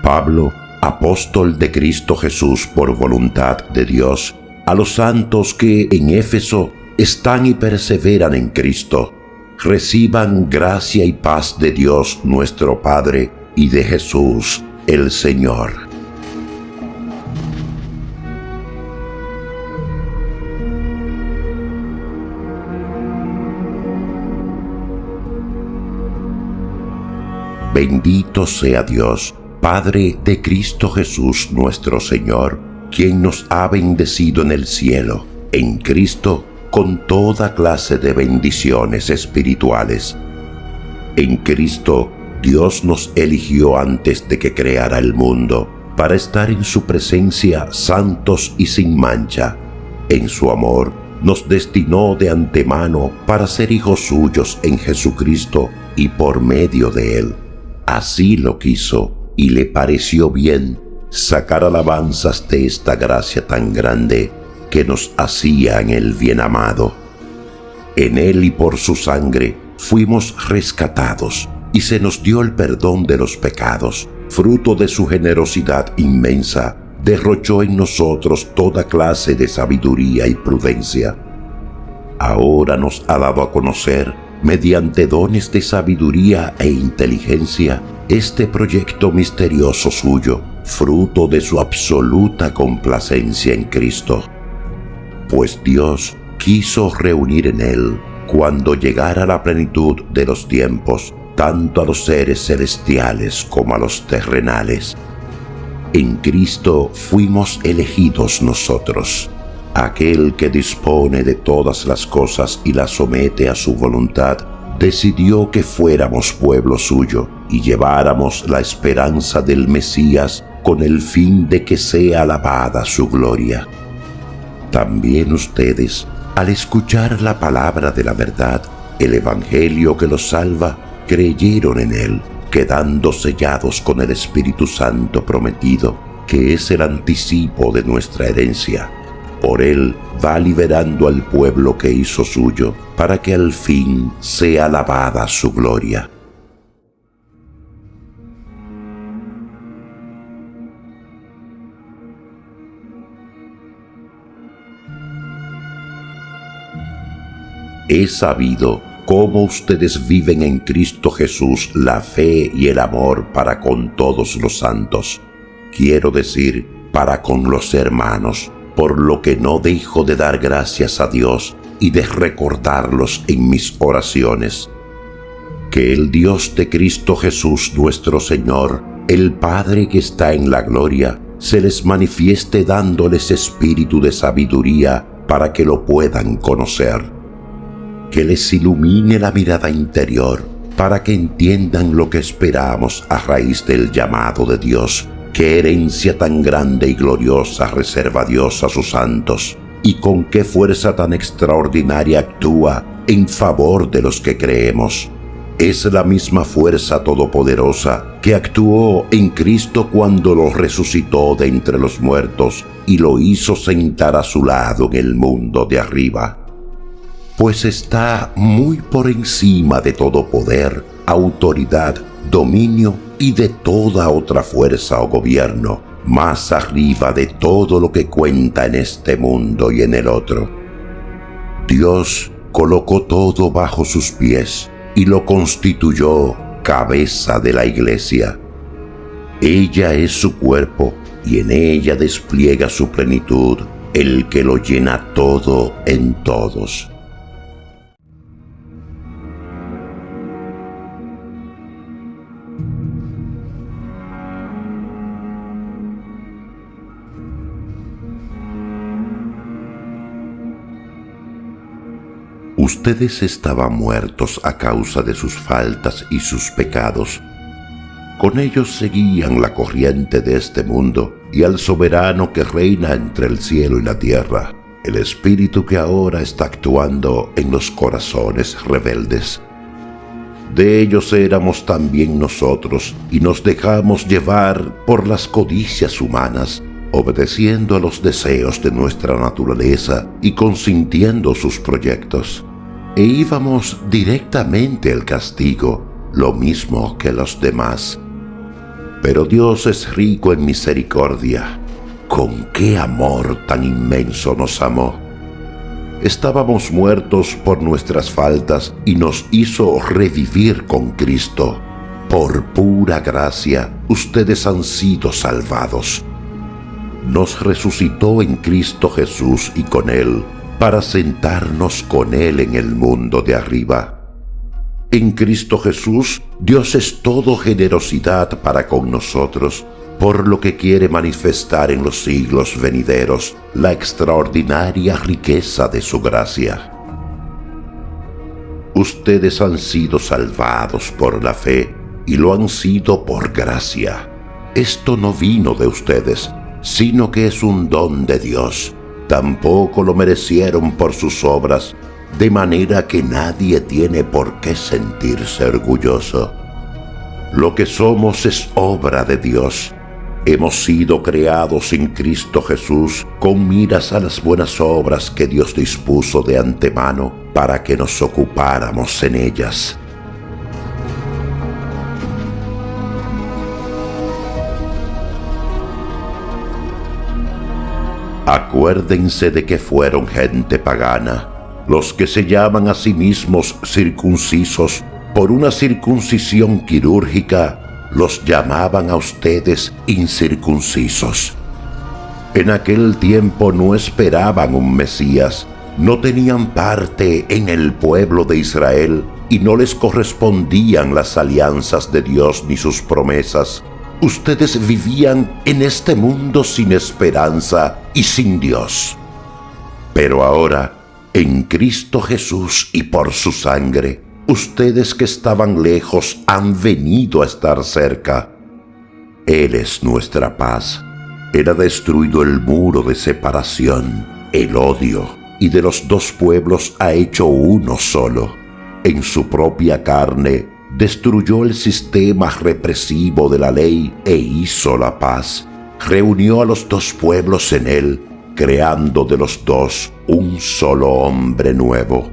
Pablo, apóstol de Cristo Jesús por voluntad de Dios, a los santos que en Éfeso están y perseveran en Cristo, reciban gracia y paz de Dios nuestro Padre y de Jesús el Señor. Bendito sea Dios, Padre de Cristo Jesús nuestro Señor, quien nos ha bendecido en el cielo, en Cristo, con toda clase de bendiciones espirituales. En Cristo, Dios nos eligió antes de que creara el mundo, para estar en su presencia santos y sin mancha. En su amor, nos destinó de antemano para ser hijos suyos en Jesucristo y por medio de Él. Así lo quiso y le pareció bien sacar alabanzas de esta gracia tan grande que nos hacía en el bien amado. En Él y por su sangre fuimos rescatados y se nos dio el perdón de los pecados. Fruto de su generosidad inmensa, derrochó en nosotros toda clase de sabiduría y prudencia. Ahora nos ha dado a conocer, mediante dones de sabiduría e inteligencia, este proyecto misterioso suyo, fruto de su absoluta complacencia en Cristo. Pues Dios quiso reunir en Él, cuando llegara la plenitud de los tiempos, tanto a los seres celestiales como a los terrenales. En Cristo fuimos elegidos nosotros, aquel que dispone de todas las cosas y las somete a su voluntad, decidió que fuéramos pueblo suyo y lleváramos la esperanza del Mesías con el fin de que sea alabada su gloria. También ustedes, al escuchar la palabra de la verdad, el Evangelio que los salva, creyeron en Él, quedando sellados con el Espíritu Santo prometido, que es el anticipo de nuestra herencia. Por Él va liberando al pueblo que hizo suyo, para que al fin sea alabada su gloria. He sabido cómo ustedes viven en Cristo Jesús la fe y el amor para con todos los santos, quiero decir, para con los hermanos, por lo que no dejo de dar gracias a Dios y de recordarlos en mis oraciones. Que el Dios de Cristo Jesús nuestro Señor, el Padre que está en la gloria, se les manifieste dándoles espíritu de sabiduría para que lo puedan conocer. Que les ilumine la mirada interior para que entiendan lo que esperamos a raíz del llamado de Dios. Qué herencia tan grande y gloriosa reserva Dios a sus santos, y con qué fuerza tan extraordinaria actúa en favor de los que creemos. Es la misma fuerza todopoderosa que actuó en Cristo cuando lo resucitó de entre los muertos y lo hizo sentar a su lado en el mundo de arriba. Pues está muy por encima de todo poder, autoridad, dominio y de toda otra fuerza o gobierno, más arriba de todo lo que cuenta en este mundo y en el otro. Dios colocó todo bajo sus pies y lo constituyó cabeza de la Iglesia. Ella es su cuerpo y en ella despliega su plenitud, el que lo llena todo en todos. Ustedes estaban muertos a causa de sus faltas y sus pecados. Con ellos seguían la corriente de este mundo y al soberano que reina entre el cielo y la tierra, el espíritu que ahora está actuando en los corazones rebeldes. De ellos éramos también nosotros y nos dejamos llevar por las codicias humanas, obedeciendo a los deseos de nuestra naturaleza y consintiendo sus proyectos. E íbamos directamente al castigo, lo mismo que los demás. Pero Dios es rico en misericordia. ¿Con qué amor tan inmenso nos amó? Estábamos muertos por nuestras faltas y nos hizo revivir con Cristo. Por pura gracia, ustedes han sido salvados. Nos resucitó en Cristo Jesús y con Él, para sentarnos con Él en el mundo de arriba. En Cristo Jesús, Dios es todo generosidad para con nosotros, por lo que quiere manifestar en los siglos venideros la extraordinaria riqueza de su gracia. Ustedes han sido salvados por la fe, y lo han sido por gracia. Esto no vino de ustedes, sino que es un don de Dios. Tampoco lo merecieron por sus obras, de manera que nadie tiene por qué sentirse orgulloso. Lo que somos es obra de Dios. Hemos sido creados en Cristo Jesús con miras a las buenas obras que Dios dispuso de antemano para que nos ocupáramos en ellas. Acuérdense de que fueron gente pagana, los que se llaman a sí mismos circuncisos por una circuncisión quirúrgica, los llamaban a ustedes incircuncisos. En aquel tiempo no esperaban un Mesías, no tenían parte en el pueblo de Israel y no les correspondían las alianzas de Dios ni sus promesas. Ustedes vivían en este mundo sin esperanza y sin Dios. Pero ahora, en Cristo Jesús y por su sangre, ustedes que estaban lejos han venido a estar cerca. Él es nuestra paz. Él ha destruido el muro de separación, el odio, y de los dos pueblos ha hecho uno solo. En su propia carne destruyó el sistema represivo de la ley e hizo la paz. Reunió a los dos pueblos en él, creando de los dos un solo hombre nuevo.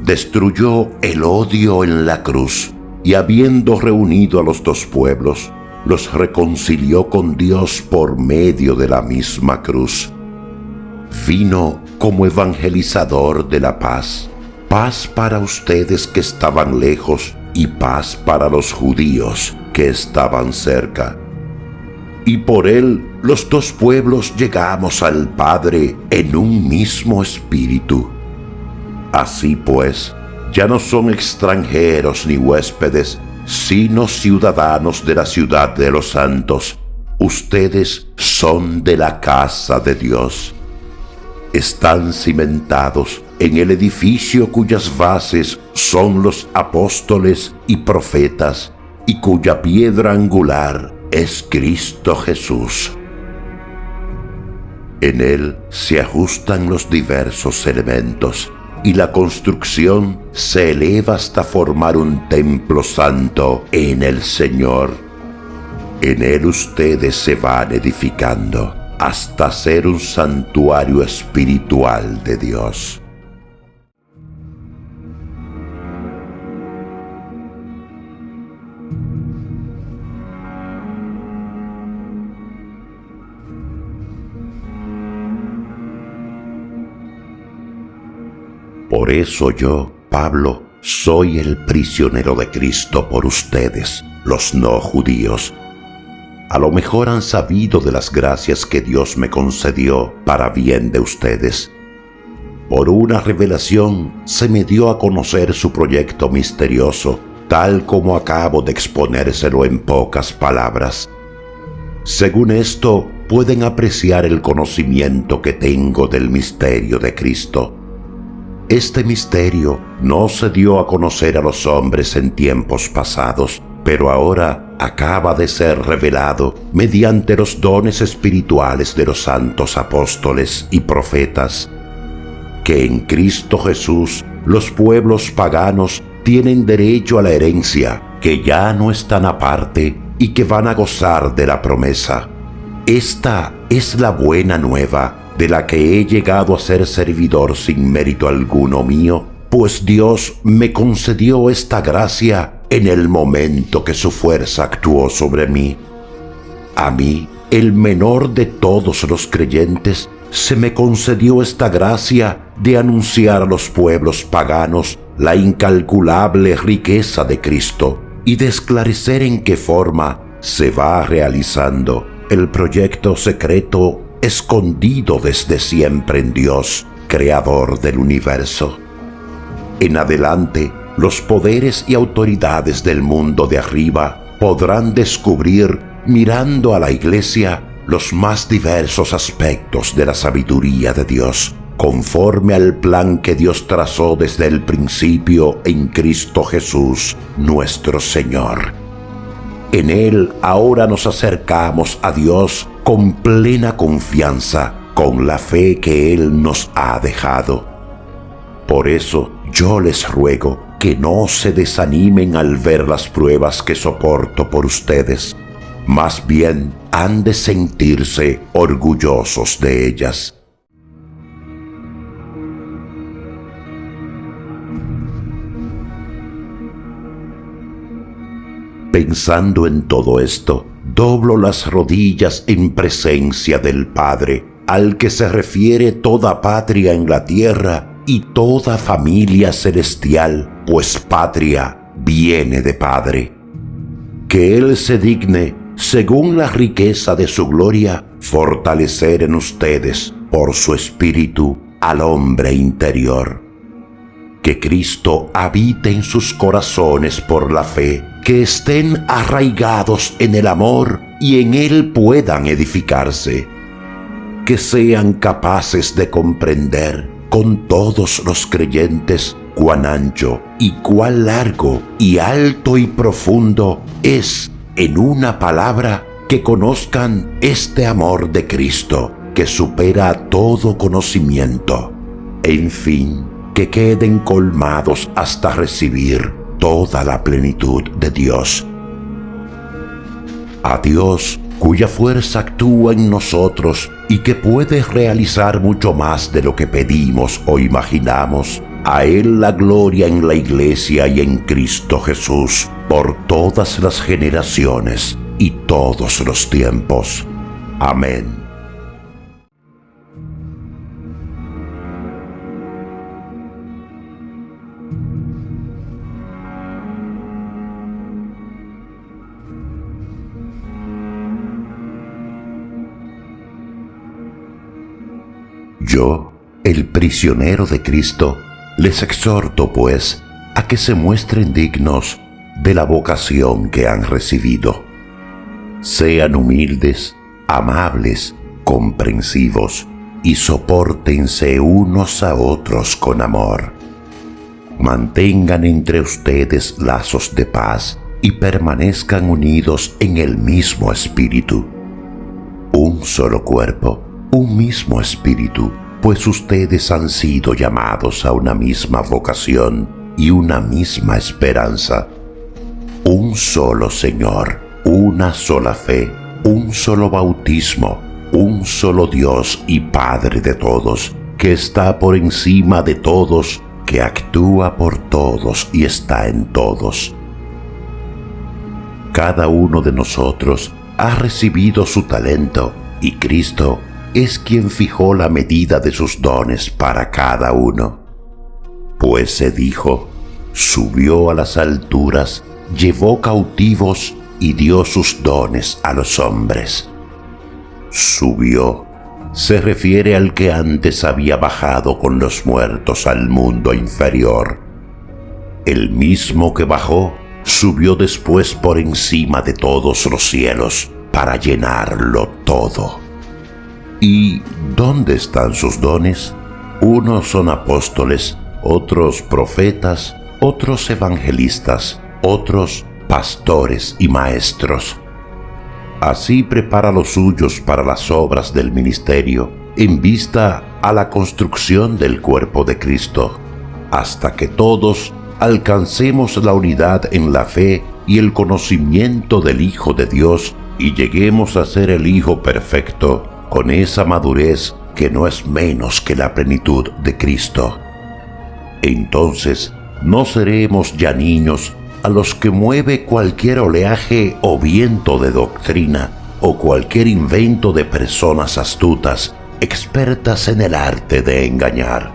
Destruyó el odio en la cruz y habiendo reunido a los dos pueblos, los reconcilió con Dios por medio de la misma cruz. Vino como evangelizador de la paz, paz para ustedes que estaban lejos y paz para los judíos que estaban cerca. Y por él los dos pueblos llegamos al Padre en un mismo espíritu. Así pues, ya no son extranjeros ni huéspedes, sino ciudadanos de la ciudad de los santos. Ustedes son de la casa de Dios. Están cimentados en el edificio cuyas bases son los apóstoles y profetas, y cuya piedra angular es Cristo Jesús. En él se ajustan los diversos elementos, y la construcción se eleva hasta formar un templo santo en el Señor. En él ustedes se van edificando hasta ser un santuario espiritual de Dios. Por eso yo, Pablo, soy el prisionero de Cristo por ustedes, los no judíos. A lo mejor han sabido de las gracias que Dios me concedió para bien de ustedes. Por una revelación se me dio a conocer su proyecto misterioso, tal como acabo de exponérselo en pocas palabras. Según esto, pueden apreciar el conocimiento que tengo del misterio de Cristo. Este misterio no se dio a conocer a los hombres en tiempos pasados, pero ahora acaba de ser revelado mediante los dones espirituales de los santos apóstoles y profetas, que en Cristo Jesús los pueblos paganos tienen derecho a la herencia, que ya no están aparte y que van a gozar de la promesa. Esta es la buena nueva, de la que he llegado a ser servidor sin mérito alguno mío, pues Dios me concedió esta gracia en el momento que su fuerza actuó sobre mí. A mí, el menor de todos los creyentes, se me concedió esta gracia de anunciar a los pueblos paganos la incalculable riqueza de Cristo y de esclarecer en qué forma se va realizando el proyecto secreto escondido desde siempre en Dios, creador del universo. En adelante, los poderes y autoridades del mundo de arriba podrán descubrir, mirando a la Iglesia, los más diversos aspectos de la sabiduría de Dios, conforme al plan que Dios trazó desde el principio en Cristo Jesús, nuestro Señor. En Él ahora nos acercamos a Dios con plena confianza, con la fe que Él nos ha dejado. Por eso yo les ruego que no se desanimen al ver las pruebas que soporto por ustedes. Más bien han de sentirse orgullosos de ellas. Pensando en todo esto, doblo las rodillas en presencia del Padre, al que se refiere toda patria en la tierra y toda familia celestial, pues patria viene de Padre. Que Él se digne, según la riqueza de su gloria, fortalecer en ustedes, por su Espíritu, al hombre interior. Que Cristo habite en sus corazones por la fe, que estén arraigados en el amor y en Él puedan edificarse. Que sean capaces de comprender con todos los creyentes cuán ancho y cuán largo y alto y profundo es, en una palabra, que conozcan este amor de Cristo que supera todo conocimiento. En fin, que queden colmados hasta recibir toda la plenitud de Dios. A Dios, cuya fuerza actúa en nosotros y que puede realizar mucho más de lo que pedimos o imaginamos, a Él la gloria en la Iglesia y en Cristo Jesús, por todas las generaciones y todos los tiempos. Amén. Yo, el prisionero de Cristo, les exhorto, pues, a que se muestren dignos de la vocación que han recibido. Sean humildes, amables, comprensivos y sopórtense unos a otros con amor. Mantengan entre ustedes lazos de paz y permanezcan unidos en el mismo espíritu. Un solo cuerpo, un mismo espíritu, pues ustedes han sido llamados a una misma vocación y una misma esperanza. Un solo Señor, una sola fe, un solo bautismo, un solo Dios y Padre de todos, que está por encima de todos, que actúa por todos y está en todos. Cada uno de nosotros ha recibido su talento y Cristo es quien fijó la medida de sus dones para cada uno. Pues se dijo, subió a las alturas, llevó cautivos y dio sus dones a los hombres. Subió se refiere al que antes había bajado con los muertos al mundo inferior. El mismo que bajó subió después por encima de todos los cielos para llenarlo todo. ¿Y dónde están sus dones? Unos son apóstoles, otros profetas, otros evangelistas, otros pastores y maestros. Así prepara los suyos para las obras del ministerio, en vista a la construcción del cuerpo de Cristo, hasta que todos alcancemos la unidad en la fe y el conocimiento del Hijo de Dios y lleguemos a ser el Hijo perfecto, con esa madurez que no es menos que la plenitud de Cristo. Entonces no seremos ya niños a los que mueve cualquier oleaje o viento de doctrina o cualquier invento de personas astutas, expertas en el arte de engañar.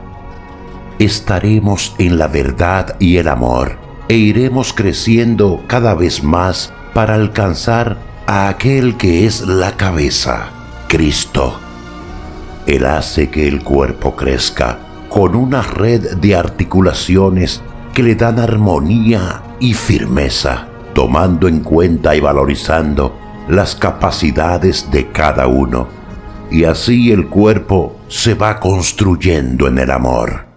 Estaremos en la verdad y el amor e iremos creciendo cada vez más para alcanzar a aquel que es la cabeza, Cristo. Él hace que el cuerpo crezca con una red de articulaciones que le dan armonía y firmeza, tomando en cuenta y valorizando las capacidades de cada uno. Y así el cuerpo se va construyendo en el amor.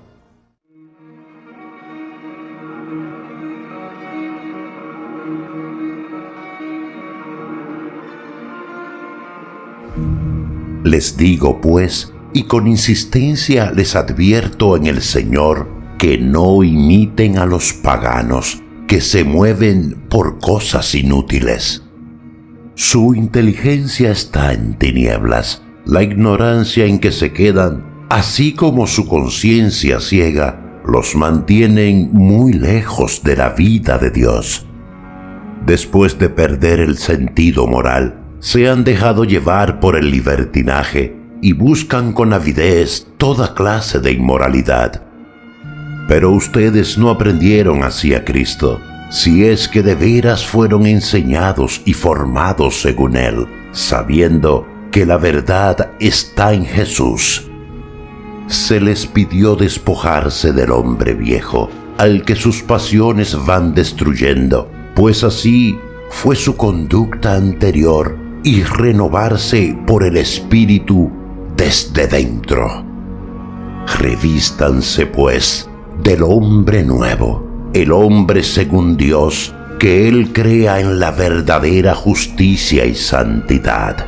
Les digo, pues, y con insistencia les advierto en el Señor, que no imiten a los paganos, que se mueven por cosas inútiles. Su inteligencia está en tinieblas, la ignorancia en que se quedan, así como su conciencia ciega, los mantienen muy lejos de la vida de Dios. Después de perder el sentido moral, se han dejado llevar por el libertinaje y buscan con avidez toda clase de inmoralidad. Pero ustedes no aprendieron así a Cristo, si es que de veras fueron enseñados y formados según Él, sabiendo que la verdad está en Jesús. Se les pidió despojarse del hombre viejo, al que sus pasiones van destruyendo, pues así fue su conducta anterior, y renovarse por el Espíritu desde dentro. Revístanse, pues, del hombre nuevo, el hombre según Dios, que Él crea en la verdadera justicia y santidad.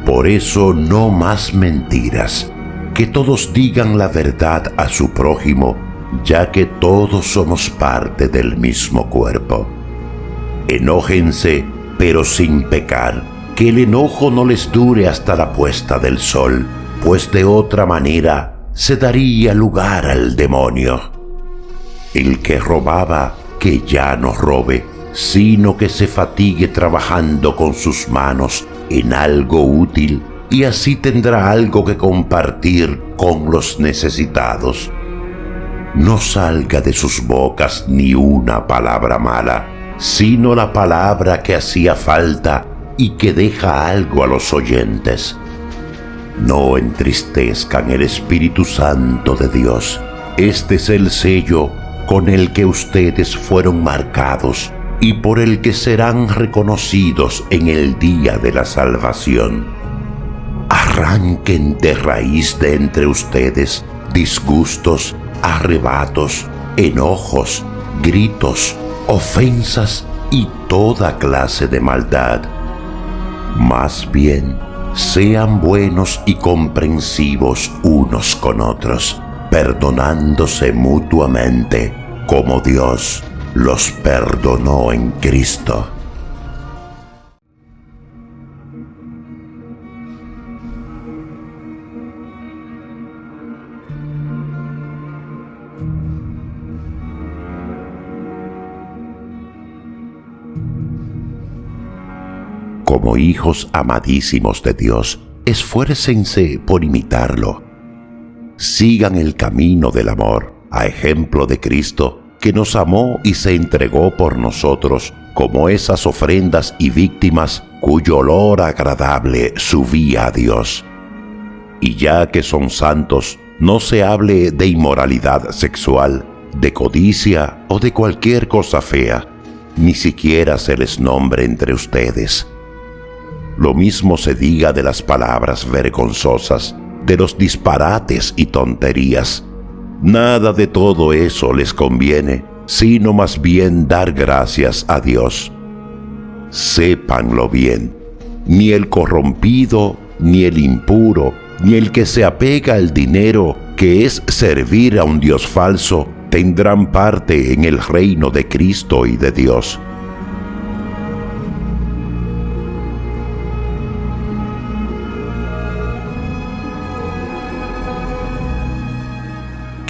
Por eso no más mentiras, que todos digan la verdad a su prójimo, ya que todos somos parte del mismo cuerpo. Enójense, pero sin pecar, que el enojo no les dure hasta la puesta del sol, pues de otra manera se daría lugar al demonio. El que robaba, que ya no robe, sino que se fatigue trabajando con sus manos en algo útil, y así tendrá algo que compartir con los necesitados. No salga de sus bocas ni una palabra mala, sino la palabra que hacía falta y que deja algo a los oyentes. No entristezcan el Espíritu Santo de Dios. Este es el sello con el que ustedes fueron marcados y por el que serán reconocidos en el día de la salvación. Arranquen de raíz de entre ustedes disgustos, arrebatos, enojos, gritos, ofensas y toda clase de maldad. Más bien, sean buenos y comprensivos unos con otros, perdonándose mutuamente, como Dios los perdonó en Cristo. Como hijos amadísimos de Dios, esfuércense por imitarlo. Sigan el camino del amor, a ejemplo de Cristo, que nos amó y se entregó por nosotros como esas ofrendas y víctimas cuyo olor agradable subía a Dios. Y ya que son santos, no se hable de inmoralidad sexual, de codicia o de cualquier cosa fea, ni siquiera se les nombre entre ustedes. Lo mismo se diga de las palabras vergonzosas, de los disparates y tonterías. Nada de todo eso les conviene, sino más bien dar gracias a Dios. Sépanlo bien, ni el corrompido, ni el impuro, ni el que se apega al dinero, que es servir a un Dios falso, tendrán parte en el reino de Cristo y de Dios.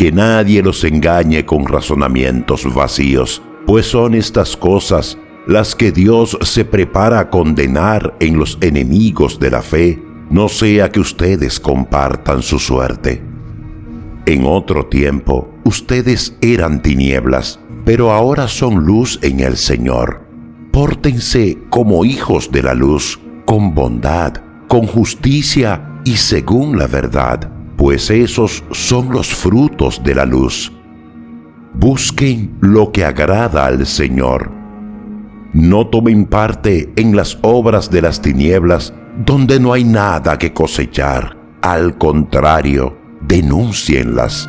que nadie los engañe con razonamientos vacíos, pues son estas cosas las que Dios se prepara a condenar en los enemigos de la fe, no sea que ustedes compartan su suerte. En otro tiempo, ustedes eran tinieblas, pero ahora son luz en el Señor. Pórtense como hijos de la luz, con bondad, con justicia y según la verdad, pues esos son los frutos de la luz. Busquen lo que agrada al Señor. No tomen parte en las obras de las tinieblas, donde no hay nada que cosechar. Al contrario, denúncienlas.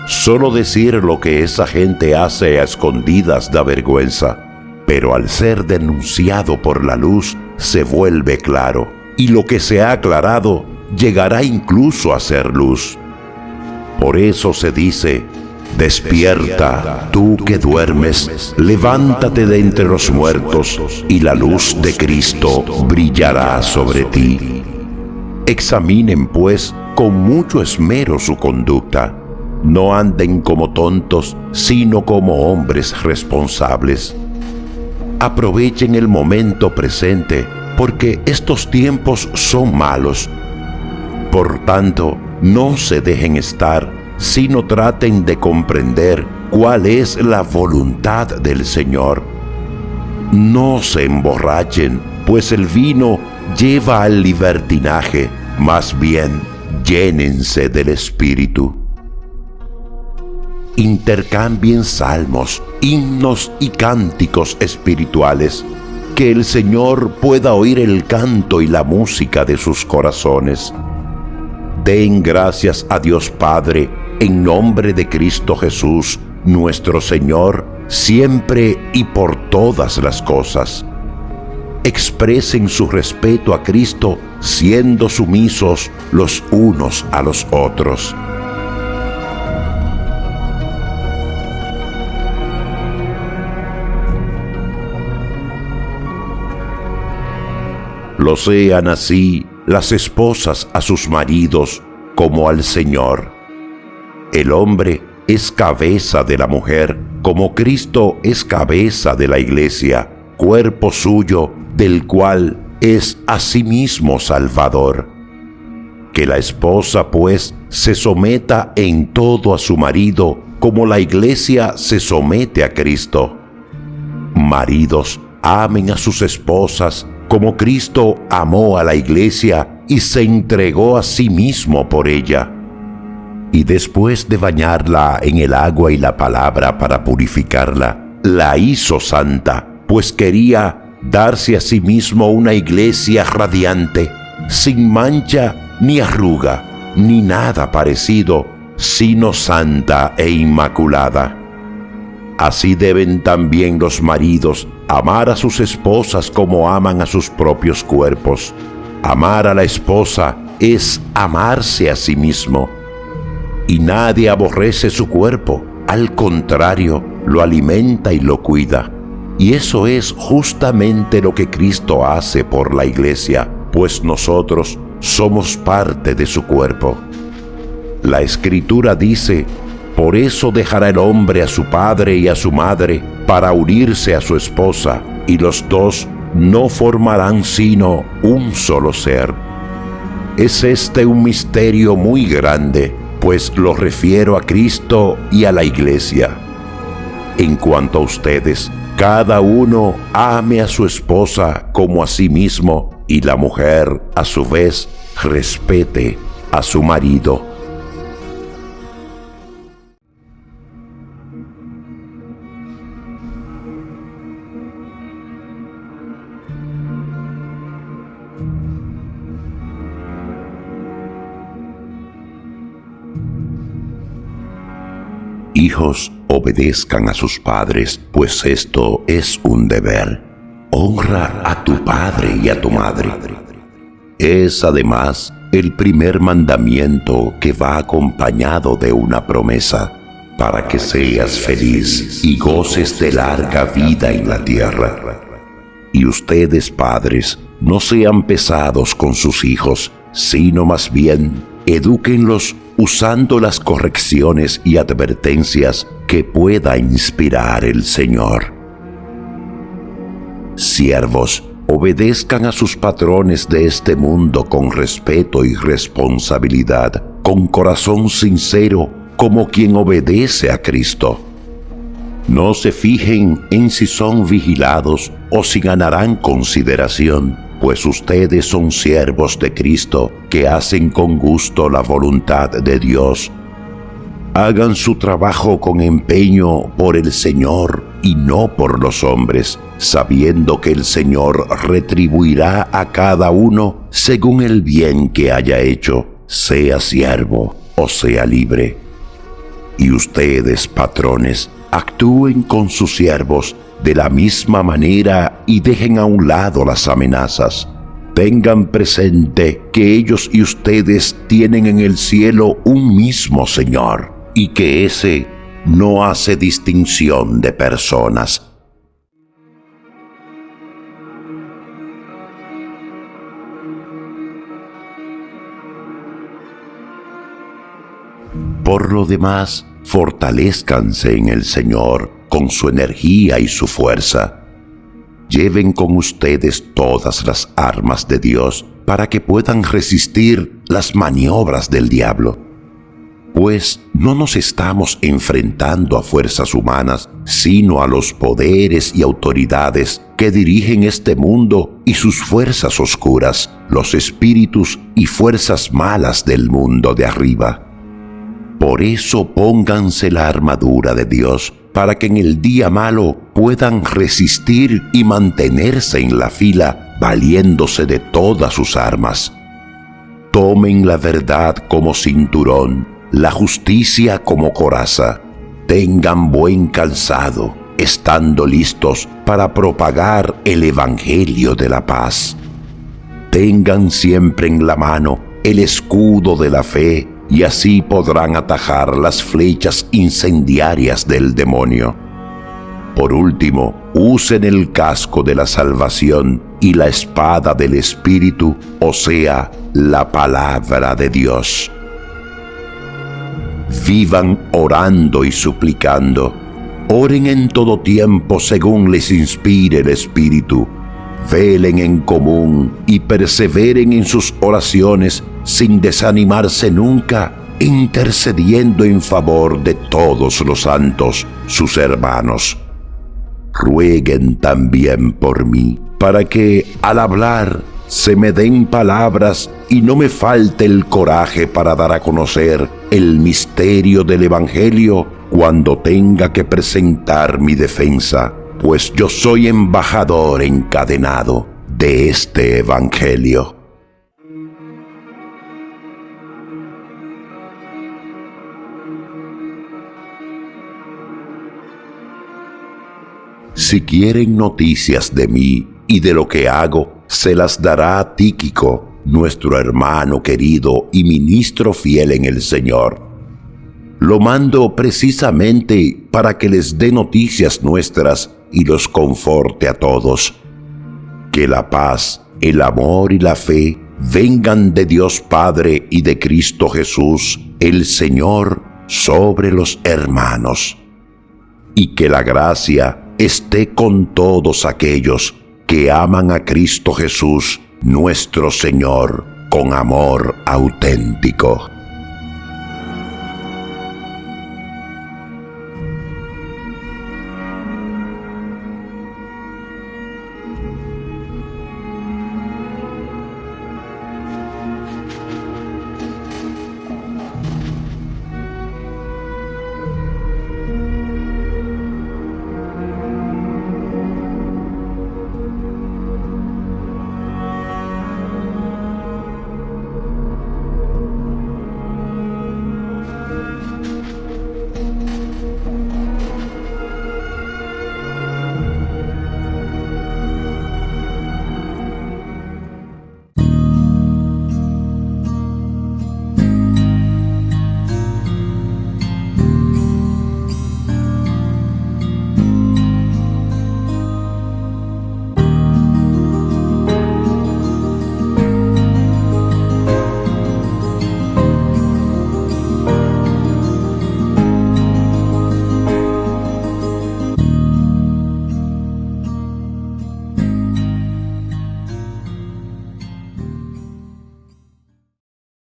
Solo decir lo que esa gente hace a escondidas da vergüenza, pero al ser denunciado por la luz se vuelve claro, y lo que se ha aclarado llegará incluso a ser luz. Por eso se dice: despierta, tú que duermes, levántate de entre los muertos, y la luz de Cristo brillará sobre ti. Examinen, pues, con mucho esmero su conducta. No anden como tontos, sino como hombres responsables. Aprovechen el momento presente, porque estos tiempos son malos. Por tanto, no se dejen estar, sino traten de comprender cuál es la voluntad del Señor. No se emborrachen, pues el vino lleva al libertinaje, más bien llénense del Espíritu. Intercambien salmos, himnos y cánticos espirituales, que el Señor pueda oír el canto y la música de sus corazones. Den gracias a Dios Padre en nombre de Cristo Jesús, nuestro Señor, siempre y por todas las cosas. Expresen su respeto a Cristo siendo sumisos los unos a los otros. Lo sean así las esposas a sus maridos como al Señor. El hombre es cabeza de la mujer, como Cristo es cabeza de la Iglesia, cuerpo suyo, del cual es asimismo Salvador. Que la esposa, pues, se someta en todo a su marido, como la Iglesia se somete a Cristo. Maridos, amen a sus esposas, como Cristo amó a la Iglesia y se entregó a sí mismo por ella. Y después de bañarla en el agua y la palabra para purificarla, la hizo santa, pues quería darse a sí mismo una iglesia radiante, sin mancha ni arruga, ni nada parecido, sino santa e inmaculada. Así deben también los maridos amar a sus esposas como aman a sus propios cuerpos. Amar a la esposa es amarse a sí mismo. Y nadie aborrece su cuerpo, al contrario, lo alimenta y lo cuida. Y eso es justamente lo que Cristo hace por la Iglesia, pues nosotros somos parte de su cuerpo. La Escritura dice: por eso dejará el hombre a su padre y a su madre para unirse a su esposa, y los dos no formarán sino un solo ser. Es este un misterio muy grande, pues lo refiero a Cristo y a la Iglesia. En cuanto a ustedes, cada uno ame a su esposa como a sí mismo, y la mujer, a su vez, respete a su marido. Hijos, obedezcan a sus padres, pues esto es un deber. Honra a tu padre y a tu madre. Es además el primer mandamiento que va acompañado de una promesa, para que seas feliz y goces de larga vida en la tierra. Y ustedes, padres, no sean pesados con sus hijos, sino más bien edúquenlos usando las correcciones y advertencias que pueda inspirar el Señor. Siervos, obedezcan a sus patrones de este mundo con respeto y responsabilidad, con corazón sincero, como quien obedece a Cristo. No se fijen en si son vigilados o si ganarán consideración, pues ustedes son siervos de Cristo que hacen con gusto la voluntad de Dios. Hagan su trabajo con empeño por el Señor y no por los hombres, sabiendo que el Señor retribuirá a cada uno según el bien que haya hecho, sea siervo o sea libre. Y ustedes, patrones, actúen con sus siervos de la misma manera y dejen a un lado las amenazas. Tengan presente que ellos y ustedes tienen en el cielo un mismo Señor y que ese no hace distinción de personas. Por lo demás, fortalézcanse en el Señor con su energía y su fuerza. Lleven con ustedes todas las armas de Dios para que puedan resistir las maniobras del diablo. Pues no nos estamos enfrentando a fuerzas humanas, sino a los poderes y autoridades que dirigen este mundo y sus fuerzas oscuras, los espíritus y fuerzas malas del mundo de arriba. Por eso pónganse la armadura de Dios, para que en el día malo puedan resistir y mantenerse en la fila, valiéndose de todas sus armas. Tomen la verdad como cinturón, la justicia como coraza. Tengan buen calzado, estando listos para propagar el Evangelio de la paz. Tengan siempre en la mano el escudo de la fe, y así podrán atajar las flechas incendiarias del demonio. Por último, usen el casco de la salvación y la espada del Espíritu, o sea, la palabra de Dios. Vivan orando y suplicando. Oren en todo tiempo según les inspire el Espíritu. Velen en común y perseveren en sus oraciones sin desanimarse nunca, intercediendo en favor de todos los santos, sus hermanos. Rueguen también por mí, para que al hablar se me den palabras y no me falte el coraje para dar a conocer el misterio del Evangelio cuando tenga que presentar mi defensa, pues yo soy embajador encadenado de este Evangelio. Si quieren noticias de mí y de lo que hago, se las dará a Tíquico, nuestro hermano querido y ministro fiel en el Señor. Lo mando precisamente para que les dé noticias nuestras y los conforte a todos. Que la paz, el amor y la fe vengan de Dios Padre y de Cristo Jesús, el Señor, sobre los hermanos. Y que la gracia esté con todos aquellos que aman a Cristo Jesús, nuestro Señor, con amor auténtico.